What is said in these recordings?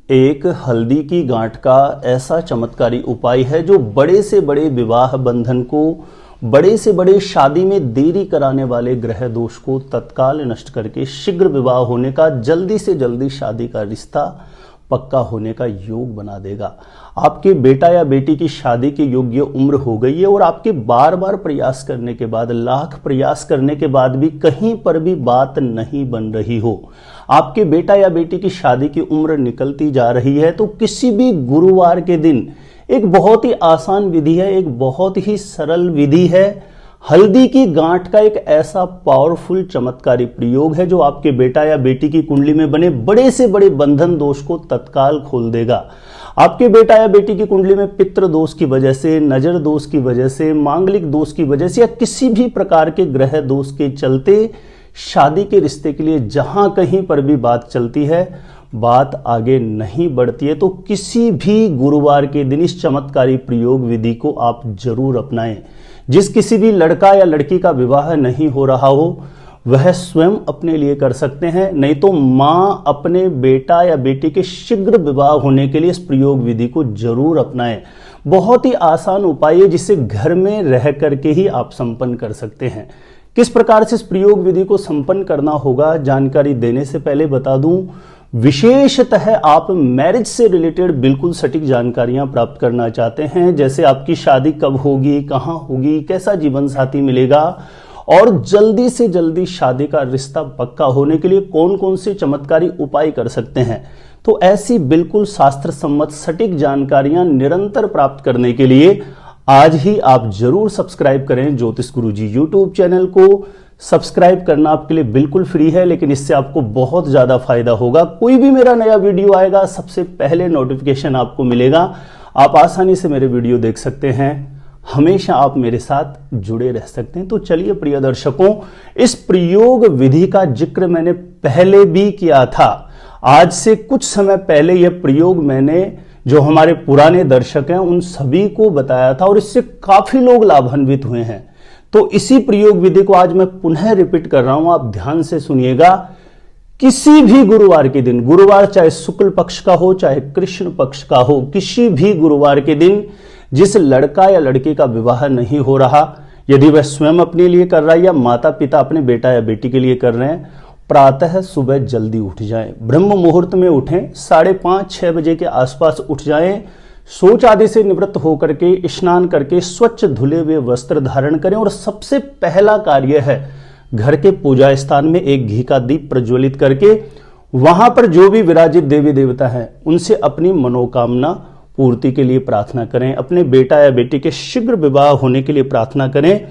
एक हल्दी की गांठ का ऐसा चमत्कारी उपाय है जो बड़े से बड़े विवाह बंधन को, बड़े से बड़े शादी में देरी कराने वाले ग्रह दोष को तत्काल नष्ट करके शीघ्र विवाह होने का, जल्दी से जल्दी शादी का रिश्ता पक्का होने का योग बना देगा। आपके बेटा या बेटी की शादी की योग्य उम्र हो गई है और आपके बार बार प्रयास करने के बाद, लाख प्रयास करने के बाद भी कहीं पर भी बात नहीं बन रही हो, आपके बेटा या बेटी की शादी की उम्र निकलती जा रही है, तो किसी भी गुरुवार के दिन एक बहुत ही आसान विधि है, एक बहुत ही सरल विधि है। हल्दी की गांठ का एक ऐसा पावरफुल चमत्कारी प्रयोग है जो आपके बेटा या बेटी की कुंडली में बने बड़े से बड़े बंधन दोष को तत्काल खोल देगा। आपके बेटा या बेटी की कुंडली में पितृ दोष की वजह से, नजर दोष की वजह से, मांगलिक दोष की वजह से या किसी भी प्रकार के ग्रह दोष के चलते शादी के रिश्ते के लिए जहां कहीं पर भी बात चलती है, बात आगे नहीं बढ़ती है, तो किसी भी गुरुवार के दिन इस चमत्कारी प्रयोग विधि को आप जरूर अपनाएं। जिस किसी भी लड़का या लड़की का विवाह नहीं हो रहा हो वह स्वयं अपने लिए कर सकते हैं, नहीं तो मां अपने बेटा या बेटी के शीघ्र विवाह होने के लिए इस प्रयोग विधि को जरूर अपनाएं। बहुत ही आसान उपाय है जिसे घर में रह करके ही आप संपन्न कर सकते हैं। किस प्रकार से इस प्रयोग विधि को संपन्न करना होगा जानकारी देने से पहले बता दूं, विशेषतः आप मैरिज से रिलेटेड बिल्कुल सटीक जानकारियां प्राप्त करना चाहते हैं, जैसे आपकी शादी कब होगी, कहां होगी, कैसा जीवन साथी मिलेगा और जल्दी से जल्दी शादी का रिश्ता पक्का होने के लिए कौन कौन से चमत्कारी उपाय कर सकते हैं, तो ऐसी बिल्कुल शास्त्र सम्मत सटीक जानकारियां निरंतर प्राप्त करने के लिए आज ही आप जरूर सब्सक्राइब करें ज्योतिष गुरुजी यूट्यूब चैनल को। सब्सक्राइब करना आपके लिए बिल्कुल फ्री है, लेकिन इससे आपको बहुत ज्यादा फायदा होगा। कोई भी मेरा नया वीडियो आएगा सबसे पहले नोटिफिकेशन आपको मिलेगा। आप आसानी से मेरे वीडियो देख सकते हैं, हमेशा आप मेरे साथ जुड़े रह सकते हैं। तो चलिए प्रिय दर्शकों, इस प्रयोग विधि का जिक्र मैंने पहले भी किया था। आज से कुछ समय पहले यह प्रयोग मैंने जो हमारे पुराने दर्शक हैं उन सभी को बताया था और इससे काफी लोग लाभान्वित हुए हैं। तो इसी प्रयोग विधि को आज मैं पुनः रिपीट कर रहा हूं, आप ध्यान से सुनिएगा। किसी भी गुरुवार के दिन, गुरुवार चाहे शुक्ल पक्ष का हो चाहे कृष्ण पक्ष का हो, किसी भी गुरुवार के दिन जिस लड़का या लड़की का विवाह नहीं हो रहा, यदि वह स्वयं अपने लिए कर रहा है या माता पिता अपने बेटा या बेटी के लिए कर रहे हैं, प्रातः सुबह जल्दी उठ जाएं, ब्रह्म मुहूर्त में उठें, 5:30-6 बजे के आसपास उठ जाएं, शौच आदि से निवृत्त होकर के स्नान करके स्वच्छ धुले हुए वस्त्र धारण करें और सबसे पहला कार्य है घर के पूजा स्थान में एक घी का दीप प्रज्वलित करके वहां पर जो भी विराजित देवी देवता हैं उनसे अपनी मनोकामना पूर्ति के लिए प्रार्थना करें। अपने बेटा या बेटी के शीघ्र विवाह होने के लिए प्रार्थना करें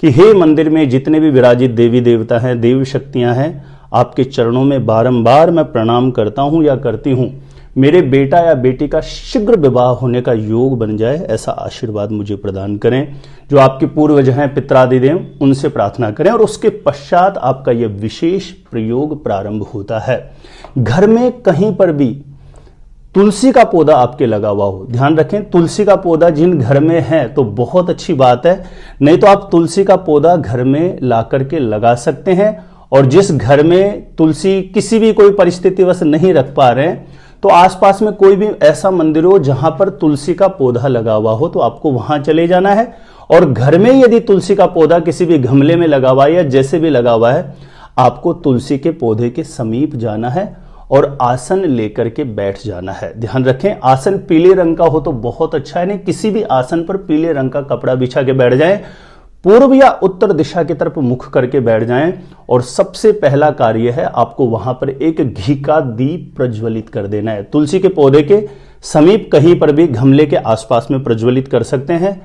कि हे मंदिर में जितने भी विराजित देवी देवता हैं, देवी शक्तियां हैं, आपके चरणों में बारंबार मैं प्रणाम करता हूं या करती हूं, मेरे बेटा या बेटी का शीघ्र विवाह होने का योग बन जाए, ऐसा आशीर्वाद मुझे प्रदान करें। जो आपके पूर्वज हैं, पितरादि देव, उनसे प्रार्थना करें और उसके पश्चात आपका यह विशेष प्रयोग प्रारंभ होता है। घर में कहीं पर भी तुलसी का पौधा आपके लगा हुआ हो, ध्यान रखें, तुलसी का पौधा जिन घर में है तो बहुत अच्छी बात है, नहीं तो आप तुलसी का पौधा घर में ला करके लगा सकते हैं। और जिस घर में तुलसी किसी भी कोई परिस्थितिवश नहीं रख पा रहे हैं, तो आसपास में कोई भी ऐसा मंदिर हो जहां पर तुलसी का पौधा लगा हुआ हो, तो आपको वहां चले जाना है। और घर में यदि तुलसी का पौधा किसी भी गमले में लगा हुआ है या जैसे भी लगा हुआ है, आपको तुलसी के पौधे के समीप जाना है और आसन लेकर के बैठ जाना है। ध्यान रखें, आसन पीले रंग का हो तो बहुत अच्छा है, नहीं किसी भी आसन पर पीले रंग का कपड़ा बिछा के बैठ जाएं, पूर्व या उत्तर दिशा की तरफ मुख करके बैठ जाएं और सबसे पहला कार्य है आपको वहां पर एक घी का दीप प्रज्वलित कर देना है। तुलसी के पौधे के समीप कहीं पर भी गमले के आसपास में प्रज्वलित कर सकते हैं।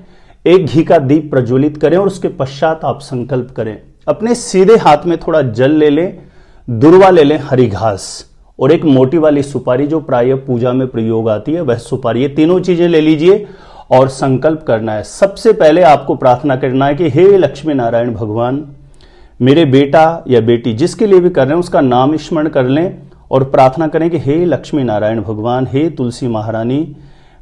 एक घी का दीप प्रज्वलित करें और उसके पश्चात आप संकल्प करें, अपने सीधे हाथ में थोड़ा जल ले लें, दुर्वा ले लें, हरी घास और एक मोटी वाली सुपारी जो प्रायः पूजा में प्रयोग आती है वह सुपारी, ये तीनों चीजें ले लीजिए और संकल्प करना है। सबसे पहले आपको प्रार्थना करना है कि हे लक्ष्मी नारायण भगवान, मेरे बेटा या बेटी जिसके लिए भी कर रहे हैं उसका नाम स्मरण कर लें और प्रार्थना करें कि हे लक्ष्मी नारायण भगवान, हे तुलसी महारानी,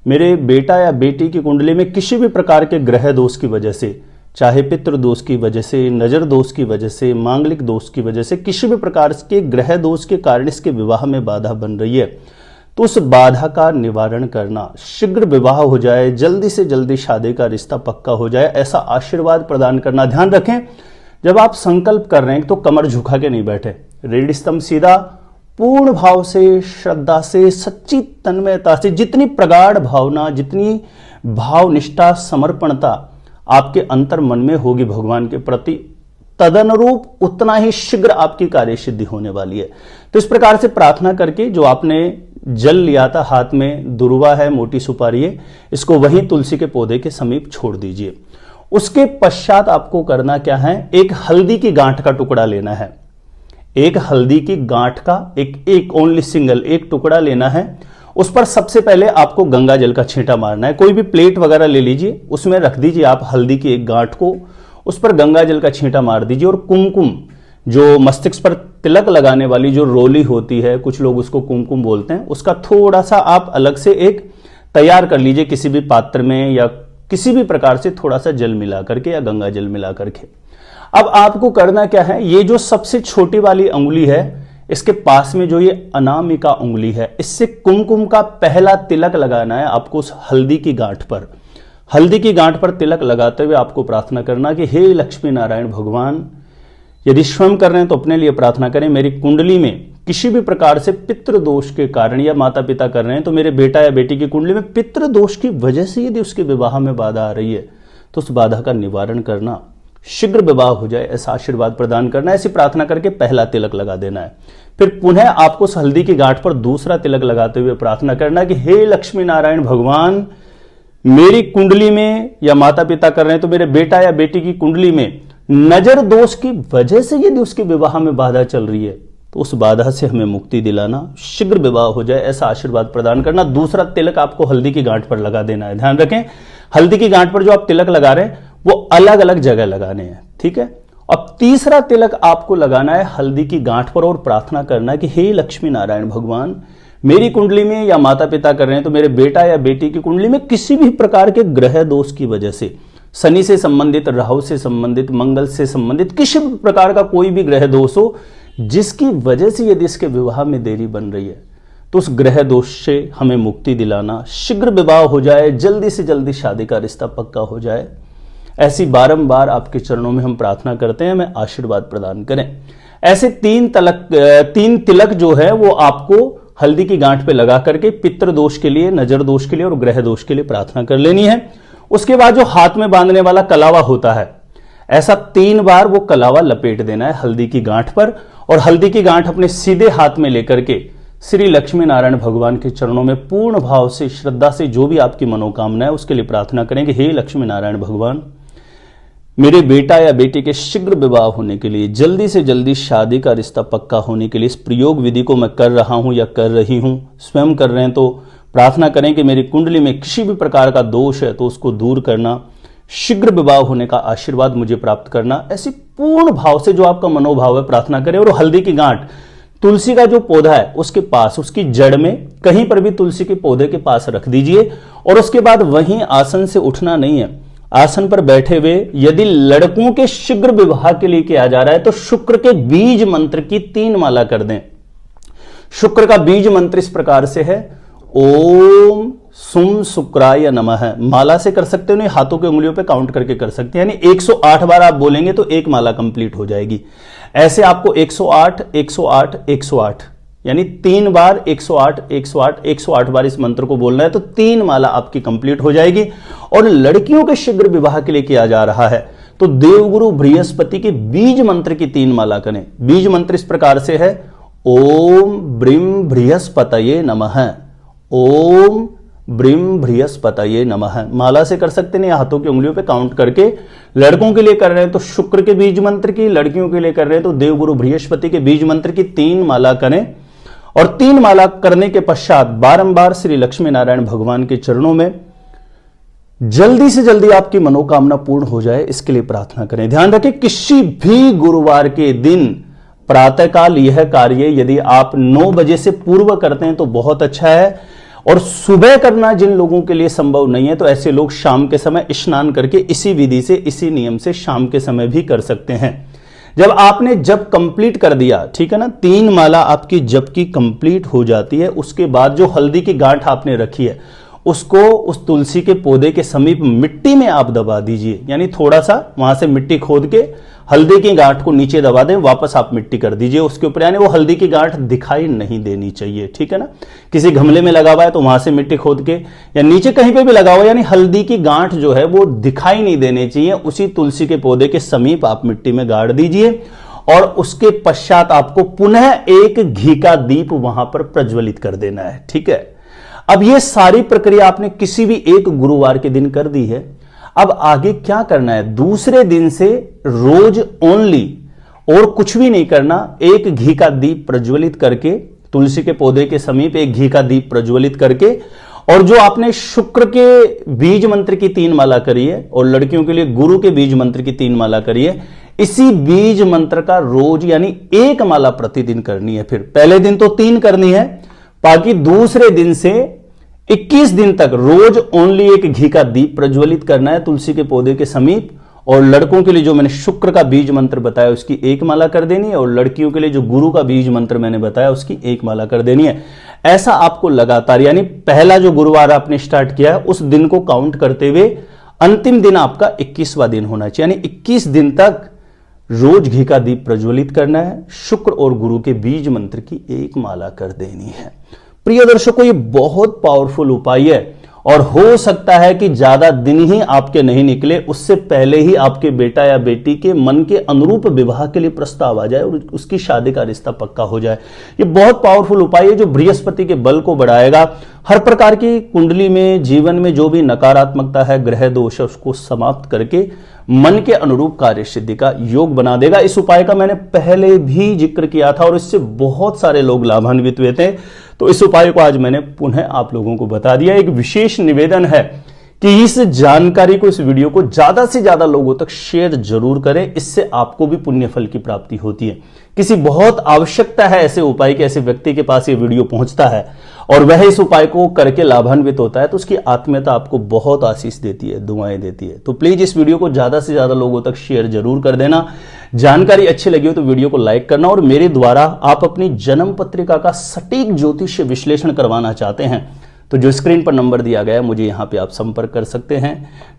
मेरे बेटा या बेटी की कुंडली में किसी भी प्रकार के ग्रह दोष की वजह से, चाहे पितृ दोष की वजह से, नजर दोष की वजह से, मांगलिक दोष की वजह से, किसी भी प्रकार के ग्रह दोष के कारण इसके विवाह में बाधा बन रही है, तो उस बाधा का निवारण करना, शीघ्र विवाह हो जाए, जल्दी से जल्दी शादी का रिश्ता पक्का हो जाए, ऐसा आशीर्वाद प्रदान करना। ध्यान रखें, जब आप संकल्प कर रहे हैं तो कमर झुका के नहीं बैठे, रीढ़ स्तंभ सीधा, पूर्ण भाव से, श्रद्धा से, सच्ची तन्मयता से, जितनी प्रगाढ़ भावना, जितनी भावनिष्ठा, समर्पणता आपके अंतर मन में होगी भगवान के प्रति, तदनुरूप उतना ही शीघ्र आपकी कार्य सिद्धि होने वाली है। तो इस प्रकार से प्रार्थना करके जो आपने जल लिया था हाथ में, दुर्वा है, मोटी सुपारी है, इसको वहीं तुलसी के पौधे के समीप छोड़ दीजिए। उसके पश्चात आपको करना क्या है, एक हल्दी की गांठ का टुकड़ा लेना है। एक हल्दी की गांठ का एक ओनली सिंगल एक टुकड़ा लेना है। उस पर सबसे पहले आपको गंगा जल का छींटा मारना है। कोई भी प्लेट वगैरह ले लीजिए, उसमें रख दीजिए आप हल्दी की एक गांठ को, उस पर गंगा जल का छींटा मार दीजिए और कुमकुम, जो मस्तिष्क पर तिलक लगाने वाली जो रोली होती है, कुछ लोग उसको कुमकुम बोलते हैं, उसका थोड़ा सा आप अलग से एक तैयार कर लीजिए किसी भी पात्र में, या किसी भी प्रकार से थोड़ा सा जल मिला करके या गंगा जल मिला करके। अब आपको करना क्या है, ये जो सबसे छोटी वाली उंगली है, इसके पास में जो ये अनामिका उंगली है, इससे कुमकुम का पहला तिलक लगाना है आपको उस हल्दी की गांठ पर। हल्दी की गांठ पर तिलक लगाते हुए आपको प्रार्थना करना कि हे लक्ष्मी नारायण भगवान, यदि स्वयं कर रहे हैं तो अपने लिए प्रार्थना करें, मेरी कुंडली में किसी भी प्रकार से पितृ दोष के कारण, या माता पिता कर रहे हैं तो मेरे बेटा या बेटी की कुंडली में पितृ दोष की वजह से यदि उसके विवाह में बाधा आ रही है तो उस बाधा का निवारण करना, शीघ्र विवाह हो जाए, ऐसा आशीर्वाद प्रदान करना। ऐसी प्रार्थना करके पहला तिलक लगा देना है। फिर पुनः आपको उस हल्दी की गांठ पर दूसरा तिलक लगाते हुए प्रार्थना करना कि हे लक्ष्मी नारायण भगवान, मेरी कुंडली में, या माता पिता कर रहे हैं तो मेरे बेटा या बेटी की कुंडली में नजर दोष की वजह से यदि उसके विवाह में बाधा चल रही है तो उस बाधा से हमें मुक्ति दिलाना, शीघ्र विवाह हो जाए, ऐसा आशीर्वाद प्रदान करना। दूसरा तिलक आपको हल्दी की गांठ पर लगा देना है। ध्यान रखें, हल्दी की गांठ पर जो आप तिलक लगा रहे हैं वो अलग अलग जगह लगाने हैं, ठीक है। अब तीसरा तिलक आपको लगाना है हल्दी की गांठ पर और प्रार्थना करना है कि हे लक्ष्मी नारायण भगवान, मेरी कुंडली में, या माता पिता कर रहे हैं तो मेरे बेटा या बेटी की कुंडली में किसी भी प्रकार के ग्रह दोष की वजह से, शनि से संबंधित, राहु से संबंधित, मंगल से संबंधित किसी भी प्रकार का कोई भी ग्रह दोष हो, जिसकी वजह से यदि इसके विवाह में देरी बन रही है तो उस ग्रह दोष से हमें मुक्ति दिलाना, शीघ्र विवाह हो जाए, जल्दी से जल्दी शादी का रिश्ता पक्का हो जाए। ऐसी बारंबार आपके चरणों में हम प्रार्थना करते हैं, हमें आशीर्वाद प्रदान करें। ऐसे तीन तिलक जो है वो आपको हल्दी की गांठ पे लगा करके पितृ दोष के लिए, नजर दोष के लिए और ग्रह दोष के लिए प्रार्थना कर लेनी है। उसके बाद जो हाथ में बांधने वाला कलावा होता है, ऐसा 3 बार वो कलावा लपेट देना है हल्दी की गांठ पर, और हल्दी की गांठ अपने सीधे हाथ में लेकर के श्री लक्ष्मी नारायण भगवान के चरणों में पूर्ण भाव से, श्रद्धा से, जो भी आपकी मनोकामना है उसके लिए प्रार्थना करेंगे। हे लक्ष्मी नारायण भगवान, मेरे बेटा या बेटी के शीघ्र विवाह होने के लिए, जल्दी से जल्दी शादी का रिश्ता पक्का होने के लिए इस प्रयोग विधि को मैं कर रहा हूं या कर रही हूं, स्वयं कर रहे हैं तो प्रार्थना करें कि मेरी कुंडली में किसी भी प्रकार का दोष है तो उसको दूर करना, शीघ्र विवाह होने का आशीर्वाद मुझे प्राप्त करना। ऐसी पूर्ण भाव से जो आपका मनोभाव है प्रार्थना करें। और हल्दी की गांठ तुलसी का जो पौधा है उसके पास, उसकी जड़ में कहीं पर भी तुलसी के पौधे के पास रख दीजिए, और उसके बाद वहीं आसन से उठना नहीं है। आसन पर बैठे हुए यदि लड़कों के शीघ्र विवाह के लिए किया जा रहा है तो शुक्र के बीज मंत्र की 3 माला कर दें। शुक्र का बीज मंत्र इस प्रकार से है, ओम सुम शुक्राय नमः। माला से कर सकते हो, नहीं हाथों के उंगलियों पे काउंट करके कर सकते हैं, यानी 108 बार आप बोलेंगे तो एक माला कंप्लीट हो जाएगी। ऐसे आपको 108 108 108 यानी 3 बार 108 108 108 बार इस मंत्र को बोलना है तो 3 माला आपकी कंप्लीट हो जाएगी। और लड़कियों के शीघ्र विवाह के लिए किया जा रहा है तो देवगुरु बृहस्पति के बीज मंत्र की 3 माला करें। बीज मंत्र इस प्रकार से है, ओम ब्रीम बृहस्पतये नमः, ओम ब्रीम बृहस्पतये नमः। माला से कर सकते हैं, हाथों की उंगलियों पे काउंट करके। लड़कों के लिए कर रहे हैं तो शुक्र के बीज मंत्र की, लड़कियों के लिए कर रहे हैं तो देवगुरु बृहस्पति के बीज मंत्र की 3 माला करें। और 3 माला करने के पश्चात बारंबार श्री लक्ष्मी नारायण भगवान के चरणों में जल्दी से जल्दी आपकी मनोकामना पूर्ण हो जाए, इसके लिए प्रार्थना करें। ध्यान रखें, किसी भी गुरुवार के दिन प्रातःकाल यह कार्य यदि आप 9 बजे से पूर्व करते हैं तो बहुत अच्छा है, और सुबह करना जिन लोगों के लिए संभव नहीं है तो ऐसे लोग शाम के समय स्नान करके इसी विधि से, इसी नियम से शाम के समय भी कर सकते हैं। जब आपने जप कंप्लीट कर दिया, ठीक है ना, 3 माला आपकी जप की कंप्लीट हो जाती है, उसके बाद जो हल्दी की गांठ आपने रखी है उसको उस तुलसी के पौधे के समीप मिट्टी में आप दबा दीजिए, यानी थोड़ा सा वहां से मिट्टी खोद के हल्दी की गांठ को नीचे दबा दें, वापस आप मिट्टी कर दीजिए उसके ऊपर, यानी वो हल्दी की गांठ दिखाई नहीं देनी चाहिए, ठीक है ना। किसी गमले में लगा हुआ है तो वहां से मिट्टी खोद के या नीचे कहीं पे भी लगा हुआ, यानी हल्दी की गांठ जो है वो दिखाई नहीं देनी चाहिए, उसी तुलसी के पौधे के समीप आप मिट्टी में गाड़ दीजिए और उसके पश्चात आपको पुनः एक घी का दीप वहां पर प्रज्वलित कर देना है, ठीक है। अब ये सारी प्रक्रिया आपने किसी भी एक गुरुवार के दिन कर दी है। अब आगे क्या करना है, दूसरे दिन से रोज ओनली और कुछ भी नहीं करना, एक घी का दीप प्रज्वलित करके तुलसी के पौधे के समीप एक घी का दीप प्रज्वलित करके, और जो आपने शुक्र के बीज मंत्र की 3 माला करी है और लड़कियों के लिए गुरु के बीज मंत्र की 3 माला करी है, इसी बीज मंत्र का रोज यानी 1 माला प्रतिदिन करनी है। फिर पहले दिन तो 3 करनी है, बाकी दूसरे दिन से 21 दिन तक रोज ओनली एक घी का दीप प्रज्वलित करना है तुलसी के पौधे के समीप, और लड़कों के लिए जो मैंने शुक्र का बीज मंत्र बताया उसकी 1 माला कर देनी है, और लड़कियों के लिए जो गुरु का बीज मंत्र मैंने बताया उसकी 1 माला कर देनी है। ऐसा आपको लगातार, यानी पहला जो गुरुवार आपने स्टार्ट किया है उस दिन को काउंट करते हुए अंतिम दिन आपका 21वां दिन होना चाहिए, यानी 21 दिन तक रोज घी का दीप प्रज्वलित करना है, शुक्र और गुरु के बीज मंत्र की 1 माला कर देनी है। प्रिय दर्शकों, ये बहुत पावरफुल उपाय है और हो सकता है कि ज्यादा दिन ही आपके नहीं निकले, उससे पहले ही आपके बेटा या बेटी के मन के अनुरूप विवाह के लिए प्रस्ताव आ जाए और उसकी शादी का रिश्ता पक्का हो जाए। ये बहुत पावरफुल उपाय है जो बृहस्पति के बल को बढ़ाएगा, हर प्रकार की कुंडली में जीवन में जो भी नकारात्मकता है, ग्रह दोष है, उसको समाप्त करके मन के अनुरूप कार्य सिद्धि का योग बना देगा। इस उपाय का मैंने पहले भी जिक्र किया था और इससे बहुत सारे लोग लाभान्वित हुए थे, तो इस उपाय को आज मैंने पुनः आप लोगों को बता दिया। एक विशेष निवेदन है कि इस जानकारी को, इस वीडियो को ज्यादा से ज्यादा लोगों तक शेयर जरूर करें, इससे आपको भी पुण्य फल की प्राप्ति होती है। किसी बहुत आवश्यकता है ऐसे उपाय के, ऐसे व्यक्ति के पास ये वीडियो पहुंचता है और वह इस उपाय को करके लाभान्वित होता है, तो उसकी आत्मीयता आपको बहुत आशीष देती है, दुआएं देती है। तो प्लीज इस वीडियो को ज्यादा से ज्यादा लोगों तक शेयर जरूर कर देना। जानकारी अच्छी लगी हो तो वीडियो को लाइक करना, और मेरे द्वारा आप अपनी जन्म पत्रिका का सटीक ज्योतिष विश्लेषण करवाना चाहते हैं तो जो स्क्रीन पर नंबर दिया गया है मुझे यहां पे आप संपर्क कर सकते हैं,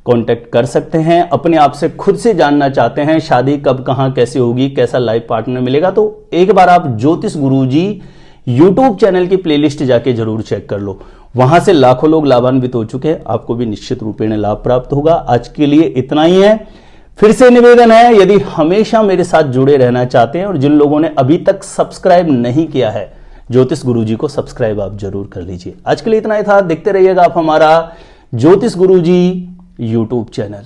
कांटेक्ट कर सकते हैं। अपने आप से खुद से जानना चाहते हैं शादी कब, कहां, कैसे होगी, कैसा लाइफ पार्टनर मिलेगा, तो एक बार आप ज्योतिष गुरुजी यूट्यूब चैनल की प्लेलिस्ट जाके जरूर चेक कर लो, वहां से लाखों लोग लाभान्वित हो चुके हैं, आपको भी निश्चित रूपेण लाभ प्राप्त होगा। आज के लिए इतना ही है। फिर से निवेदन है, यदि हमेशा मेरे साथ जुड़े रहना चाहते हैं और जिन लोगों ने अभी तक सब्सक्राइब नहीं किया है ज्योतिष गुरुजी को, सब्सक्राइब आप जरूर कर लीजिए। आज के लिए इतना ही था, देखते रहिएगा आप हमारा ज्योतिष गुरुजी यूट्यूब चैनल।